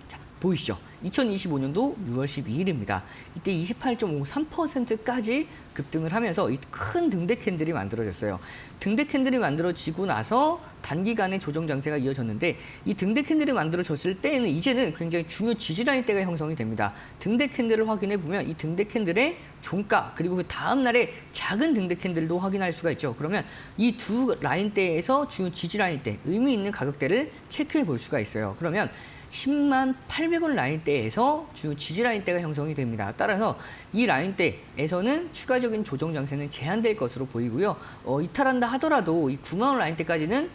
자, 보이시죠? 2025년도 6월 12일입니다. 이때 28.53%까지 급등을 하면서 이 큰 등대 캔들이 만들어졌어요. 등대 캔들이 만들어지고 나서 단기간의 조정 장세가 이어졌는데 이 등대 캔들이 만들어졌을 때에는 이제는 굉장히 중요 지지라인대가 형성이 됩니다. 등대 캔들을 확인해 보면 이 등대 캔들의 종가 그리고 그 다음 날의 작은 등대 캔들도 확인할 수가 있죠. 그러면 이 두 라인대에서 중요 지지라인대 의미 있는 가격대를 체크해 볼 수가 있어요. 그러면 10만 800원 라인대에서 주요 지지 라인대가 형성이 됩니다. 따라서 이 라인대에서는 추가적인 조정 장세는 제한될 것으로 보이고요. 이탈한다 하더라도 이 9만 원 라인대까지는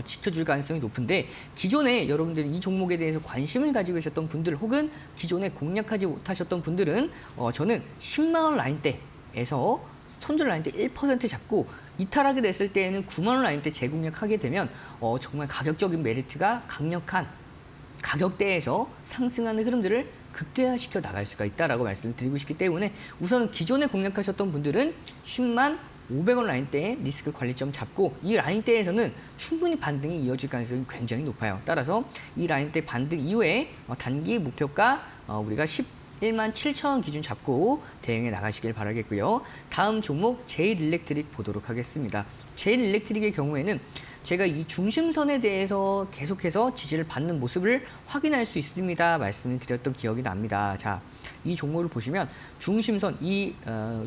지켜줄 가능성이 높은데 기존에 여러분들이 이 종목에 대해서 관심을 가지고 계셨던 분들 혹은 기존에 공략하지 못하셨던 분들은 저는 10만 원 라인대에서 손절 라인대 1% 잡고 이탈하게 됐을 때에는 9만 원 라인대 재공략하게 되면 정말 가격적인 메리트가 강력한 가격대에서 상승하는 흐름들을 극대화시켜 나갈 수가 있다라고 말씀을 드리고 싶기 때문에 우선 기존에 공략하셨던 분들은 10만 500원 라인대에 리스크 관리점 잡고 이 라인대에서는 충분히 반등이 이어질 가능성이 굉장히 높아요. 따라서 이 라인대 반등 이후에 단기 목표가 우리가 11만 7천원 기준 잡고 대응해 나가시길 바라겠고요. 다음 종목 제일일렉트릭 보도록 하겠습니다. 제일일렉트릭의 경우에는 제가 이 중심선에 대해서 계속해서 지지를 받는 모습을 확인할 수 있습니다. 말씀을 드렸던 기억이 납니다. 자, 이 종목을 보시면 중심선, 이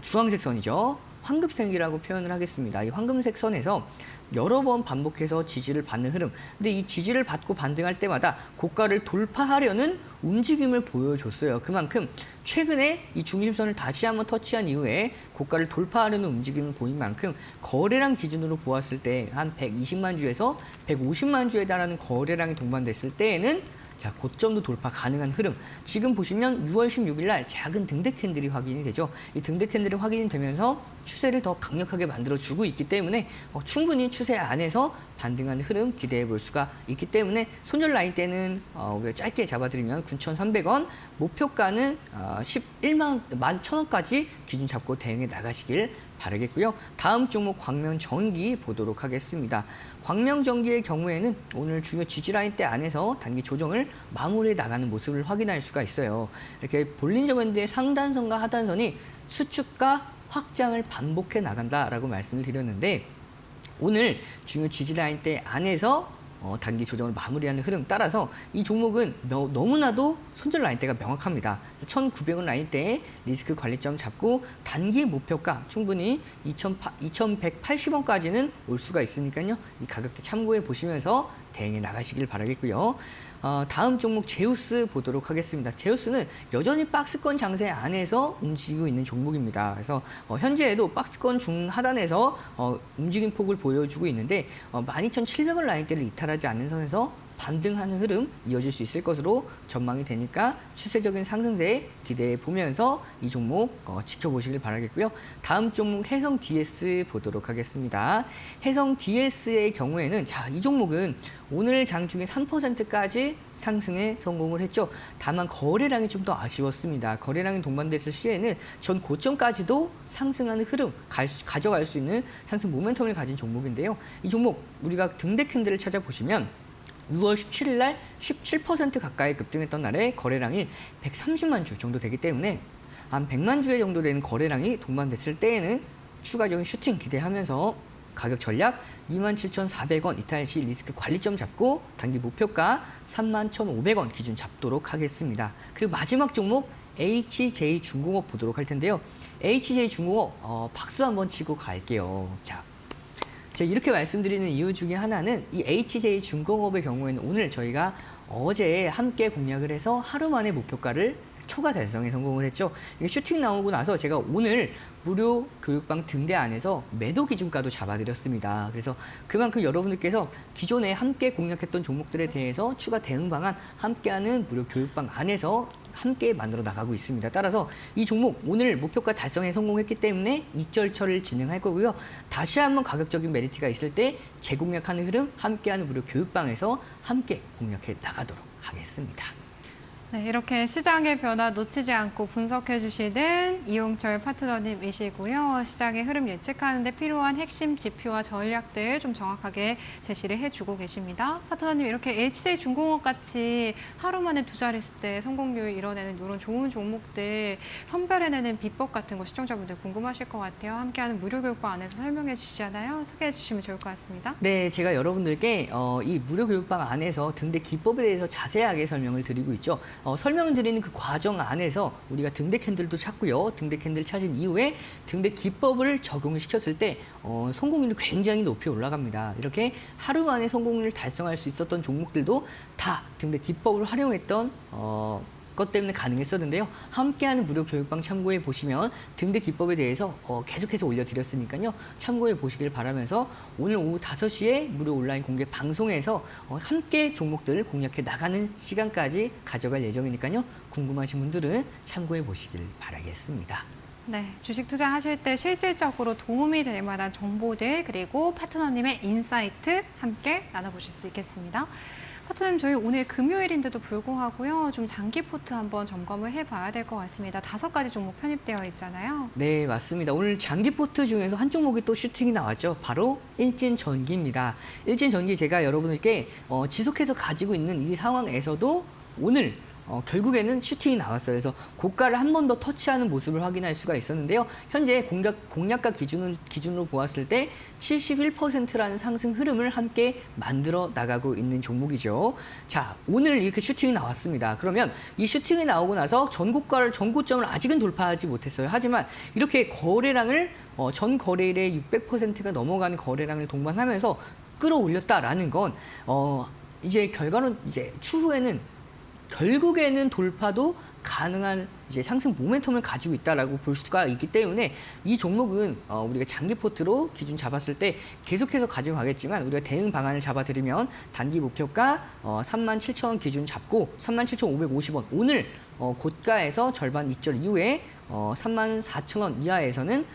주황색 선이죠. 황금색이라고 표현을 하겠습니다. 이 황금색 선에서 여러 번 반복해서 지지를 받는 흐름. 근데 이 지지를 받고 반등할 때마다 고가를 돌파하려는 움직임을 보여줬어요. 그만큼 최근에 이 중심선을 다시 한번 터치한 이후에 고가를 돌파하려는 움직임을 보인 만큼 거래량 기준으로 보았을 때 한 120만 주에서 150만 주에 달하는 거래량이 동반됐을 때에는 자, 고점도 돌파 가능한 흐름. 지금 보시면 6월 16일 날 작은 등대 캔들이 확인이 되죠. 이 등대 캔들이 확인이 되면서 추세를 더 강력하게 만들어주고 있기 때문에 충분히 추세 안에서 반등하는 흐름 기대해 볼 수가 있기 때문에 손절 라인 때는 우리가 짧게 잡아드리면 9,300원, 목표가는 11,000원까지 기준 잡고 대응해 나가시길 바라겠고요. 다음 종목 광명전기 보도록 하겠습니다. 광명전기의 경우에는 오늘 중요 지지라인 대 안에서 단기 조정을 마무리해 나가는 모습을 확인할 수가 있어요. 이렇게 볼린저 밴드의 상단선과 하단선이 수축과 확장을 반복해 나간다라고 말씀을 드렸는데 오늘 중요 지지라인 대 안에서 단기 조정을 마무리하는 흐름 따라서 이 종목은 너무나도 손절 라인대가 명확합니다. 1,900원 라인대에 리스크 관리점 잡고 단기 목표가 충분히 2,180원까지는 올 수가 있으니까요. 이 가격대 참고해 보시면서 대응해 나가시길 바라겠고요. 다음 종목 제우스 보도록 하겠습니다. 제우스는 여전히 박스권 장세 안에서 움직이고 있는 종목입니다. 그래서 현재에도 박스권 중하단에서 움직임 폭을 보여주고 있는데 12,700원 라인대를 이탈하지 않는 선에서 반등하는 흐름 이어질 수 있을 것으로 전망이 되니까 추세적인 상승세에 기대해 보면서 이 종목 지켜보시길 바라겠고요. 다음 종목 해성 DS 보도록 하겠습니다. 해성 DS의 경우에는 이 종목은 오늘 장중에 3%까지 상승에 성공을 했죠. 다만 거래량이 좀 더 아쉬웠습니다. 거래량이 동반됐을 시에는 전 고점까지도 상승하는 흐름 가져갈 수 있는 상승 모멘텀을 가진 종목인데요. 이 종목 우리가 등대 캔들을 찾아보시면 6월 17일 날 17% 가까이 급등했던 날에 거래량이 130만 주 정도 되기 때문에 한 100만 주의 정도 되는 거래량이 동반됐을 때에는 추가적인 슈팅 기대하면서 가격 전략 27,400원 이탈 시 리스크 관리점 잡고 단기 목표가 31,500원 기준 잡도록 하겠습니다. 그리고 마지막 종목 HJ중공업 보도록 할 텐데요. HJ중공업 박수 한번 치고 갈게요. 자, 제가 이렇게 말씀드리는 이유 중에 하나는 이 HJ중공업의 경우에는 오늘 저희가 어제 함께 공략을 해서 하루 만에 목표가를 초과 달성에 성공을 했죠. 이게 슈팅 나오고 나서 제가 오늘 무료 교육방 등대 안에서 매도 기준가도 잡아드렸습니다. 그래서 그만큼 여러분들께서 기존에 함께 공략했던 종목들에 대해서 추가 대응 방안 함께하는 무료 교육방 안에서 함께 만들어 나가고 있습니다. 따라서 이 종목 오늘 목표가 달성에 성공했기 때문에 익절처를 진행할 거고요. 다시 한번 가격적인 메리트가 있을 때 재공략하는 흐름 함께하는 무료 교육방에서 함께 공략해 나가도록 하겠습니다. 네, 이렇게 시장의 변화 놓치지 않고 분석해 주시는 이용철 파트너님이시고요. 시장의 흐름 예측하는 데 필요한 핵심 지표와 전략들 좀 정확하게 제시를 해주고 계십니다. 파트너님, 이렇게 HJ중공업 같이 하루 만에 두 자릿수 때 성공률 이뤄내는 이런 좋은 종목들 선별해내는 비법 같은 거 시청자분들 궁금하실 것 같아요. 함께하는 무료 교육방 안에서 설명해 주시잖아요. 소개해 주시면 좋을 것 같습니다. 네, 제가 여러분들께 이 무료 교육방 안에서 등대 기법에 대해서 자세하게 설명을 드리고 있죠. 설명을 드리는 그 과정 안에서 우리가 등대 캔들도 찾고요. 등대 캔들 찾은 이후에 등대 기법을 적용을 시켰을 때 성공률이 굉장히 높이 올라갑니다. 이렇게 하루 만에 성공률을 달성할 수 있었던 종목들도 다 등대 기법을 활용했던 것 때문에 가능했었는데요. 함께하는 무료 교육방 참고해 보시면 등대 기법에 대해서 계속해서 올려드렸으니까요. 참고해 보시길 바라면서 오늘 오후 5시에 무료 온라인 공개 방송에서 함께 종목들을 공략해 나가는 시간까지 가져갈 예정이니까요. 궁금하신 분들은 참고해 보시길 바라겠습니다. 네, 주식 투자하실 때 실질적으로 도움이 될 만한 정보들 그리고 파트너님의 인사이트 함께 나눠보실 수 있겠습니다. 파트너님, 저희 오늘 금요일인데도 불구하고요. 좀 장기 포트 한번 점검을 해봐야 될 것 같습니다. 5가지 종목 편입되어 있잖아요. 네, 맞습니다. 오늘 장기 포트 중에서 한 종목이 또 슈팅이 나왔죠. 바로 일진전기입니다. 일진전기 제가 여러분들께 지속해서 가지고 있는 이 상황에서도 오늘 결국에는 슈팅이 나왔어요. 그래서 고가를 한 번 더 터치하는 모습을 확인할 수가 있었는데요. 현재 공략가 기준으로 보았을 때 71%라는 상승 흐름을 함께 만들어 나가고 있는 종목이죠. 자, 오늘 이렇게 슈팅이 나왔습니다. 그러면 이 슈팅이 나오고 나서 전고점을 아직은 돌파하지 못했어요. 하지만 이렇게 거래량을 전 거래일의 600%가 넘어가는 거래량을 동반하면서 끌어올렸다라는 건 이제 결과는 이제 추후에는 결국에는 돌파도 가능한 이제 상승 모멘텀을 가지고 있다라고 볼 수가 있기 때문에 이 종목은 우리가 장기 포트로 기준 잡았을 때 계속해서 가져가겠지만 우리가 대응 방안을 잡아드리면 단기 목표가 37,000원 기준 잡고 37,550원 오늘 고가에서 절반 익절 이후에 34,000원 이하에서는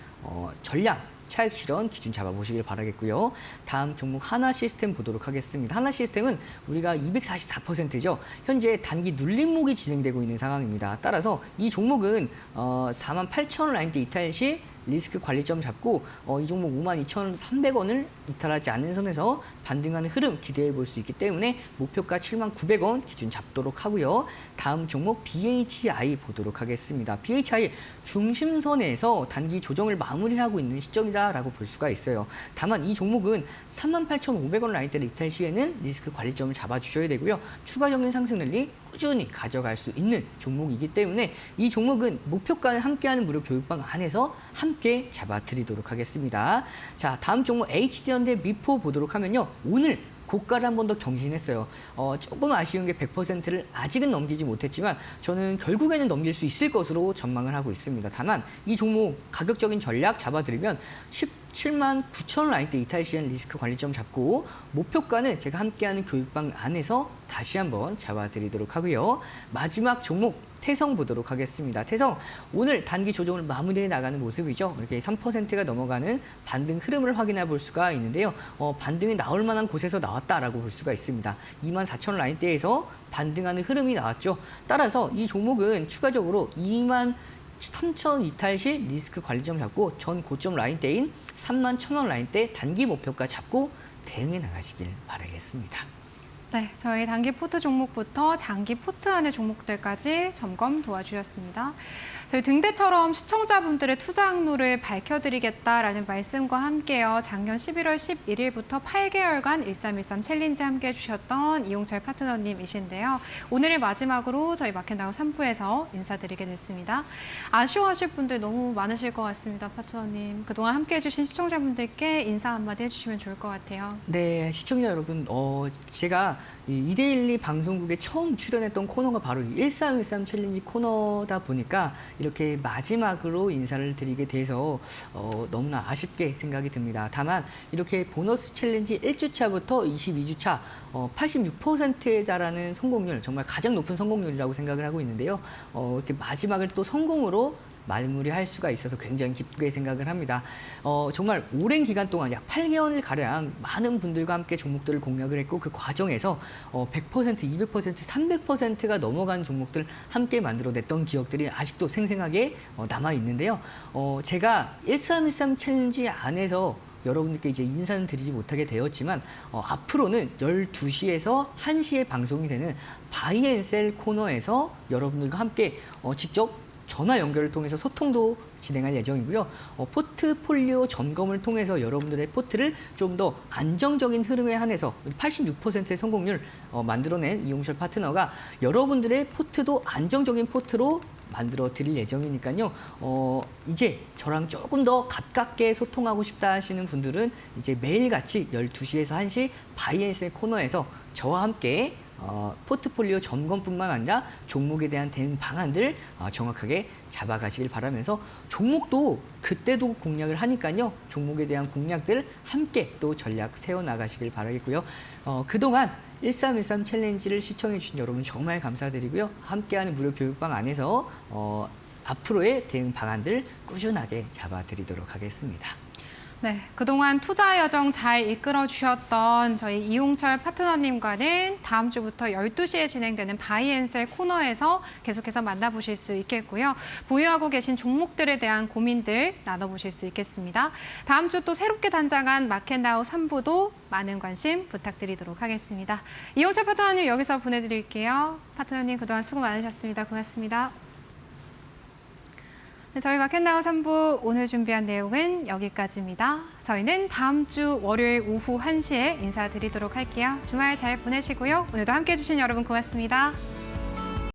전량 차익 실현 기준 잡아보시길 바라겠고요. 다음 종목 하나 시스템 보도록 하겠습니다. 하나 시스템은 우리가 244%죠. 현재 단기 눌림목이 진행되고 있는 상황입니다. 따라서 이 종목은 48,000원 라인대 이탈 시 리스크 관리점 잡고 이 종목 52,300원을 이탈하지 않는 선에서 반등하는 흐름 기대해 볼 수 있기 때문에 목표가 79,000원 기준 잡도록 하고요. 다음 종목 BHI 보도록 하겠습니다. BHI 중심선에서 단기 조정을 마무리하고 있는 시점이다라고 볼 수가 있어요. 다만 이 종목은 38,500원 라인대를 이탈 시에는 리스크 관리점을 잡아주셔야 되고요. 추가적인 상승률이 꾸준히 가져갈 수 있는 종목이기 때문에 이 종목은 목표가를 함께하는 무료 교육방 안에서 함께 잡아드리도록 하겠습니다. 자, 다음 종목 HD현대 미포 보도록 하면요. 오늘 고가를 한 번 더 경신했어요. 조금 아쉬운 게 100%를 아직은 넘기지 못했지만 저는 결국에는 넘길 수 있을 것으로 전망을 하고 있습니다. 다만 이 종목 가격적인 전략 잡아드리면 179,000원 라인대 이탈 시엔 리스크 관리점 잡고 목표가는 제가 함께하는 교육방 안에서 다시 한번 잡아드리도록 하고요. 마지막 종목 태성 보도록 하겠습니다. 태성 오늘 단기 조정을 마무리해 나가는 모습이죠. 이렇게 3%가 넘어가는 반등 흐름을 확인해 볼 수가 있는데요. 반등이 나올 만한 곳에서 나왔다라고 볼 수가 있습니다. 24,000원 라인대에서 반등하는 흐름이 나왔죠. 따라서 이 종목은 추가적으로 23,000원 이탈 시 리스크 관리점 잡고 전 고점 라인대인 31,000원 라인대 단기 목표가 잡고 대응해 나가시길 바라겠습니다. 네, 저희 단기 포트 종목부터 장기 포트 안의 종목들까지 점검 도와주셨습니다. 저희 등대처럼 시청자분들의 투자 항로를 밝혀드리겠다라는 말씀과 함께요. 작년 11월 11일부터 8개월간 1313 챌린지 함께 해주셨던 이용철 파트너님이신데요. 오늘을 마지막으로 저희 마켓나우 3부에서 인사드리게 됐습니다. 아쉬워하실 분들 너무 많으실 것 같습니다, 파트너님. 그동안 함께 해주신 시청자분들께 인사 한마디 해주시면 좋을 것 같아요. 네, 시청자 여러분, 제가 이 2대1리 방송국에 처음 출연했던 코너가 바로 1313 챌린지 코너다 보니까 이렇게 마지막으로 인사를 드리게 돼서 너무나 아쉽게 생각이 듭니다. 다만 이렇게 보너스 챌린지 1주차부터 22주차 86%에 달하는 성공률, 정말 가장 높은 성공률이라고 생각을 하고 있는데요. 이렇게 마지막을 또 성공으로 마무리할 수가 있어서 굉장히 기쁘게 생각을 합니다. 정말 오랜 기간 동안 약 8개월 가량 많은 분들과 함께 종목들을 공략을 했고 그 과정에서 100%, 200%, 300%가 넘어간 종목들 함께 만들어냈던 기억들이 아직도 생생하게 남아 있는데요. 제가 1313 챌린지 안에서 여러분들께 이제 인사는 드리지 못하게 되었지만 앞으로는 12시에서 1시에 방송이 되는 바이앤셀 코너에서 여러분들과 함께 직접 전화 연결을 통해서 소통도 진행할 예정이고요. 포트폴리오 점검을 통해서 여러분들의 포트를 좀 더 안정적인 흐름에 한해서 86%의 성공률 만들어낸 이용철 파트너가 여러분들의 포트도 안정적인 포트로 만들어 드릴 예정이니까요. 이제 저랑 조금 더 가깝게 소통하고 싶다 하시는 분들은 이제 매일같이 12시에서 1시 바이앤셀 코너에서 저와 함께 포트폴리오 점검뿐만 아니라 종목에 대한 대응 방안들 정확하게 잡아가시길 바라면서 종목도 그때도 공략을 하니까요. 종목에 대한 공략들 함께 또 전략 세워나가시길 바라겠고요. 그동안 1313 챌린지를 시청해 주신 여러분 정말 감사드리고요. 함께하는 무료 교육방 안에서 앞으로의 대응 방안들 꾸준하게 잡아드리도록 하겠습니다. 네, 그동안 투자 여정 잘 이끌어 주셨던 저희 이용철 파트너님과는 다음 주부터 12시에 진행되는 바이앤셀 코너에서 계속해서 만나보실 수 있겠고요. 보유하고 계신 종목들에 대한 고민들 나눠보실 수 있겠습니다. 다음 주 또 새롭게 단장한 마켓나우 3부도 많은 관심 부탁드리도록 하겠습니다. 이용철 파트너님 여기서 보내드릴게요. 파트너님 그동안 수고 많으셨습니다. 고맙습니다. 네, 저희 마켓나우 3부 오늘 준비한 내용은 여기까지입니다. 저희는 다음 주 월요일 오후 1시에 인사드리도록 할게요. 주말 잘 보내시고요. 오늘도 함께해 주신 여러분 고맙습니다.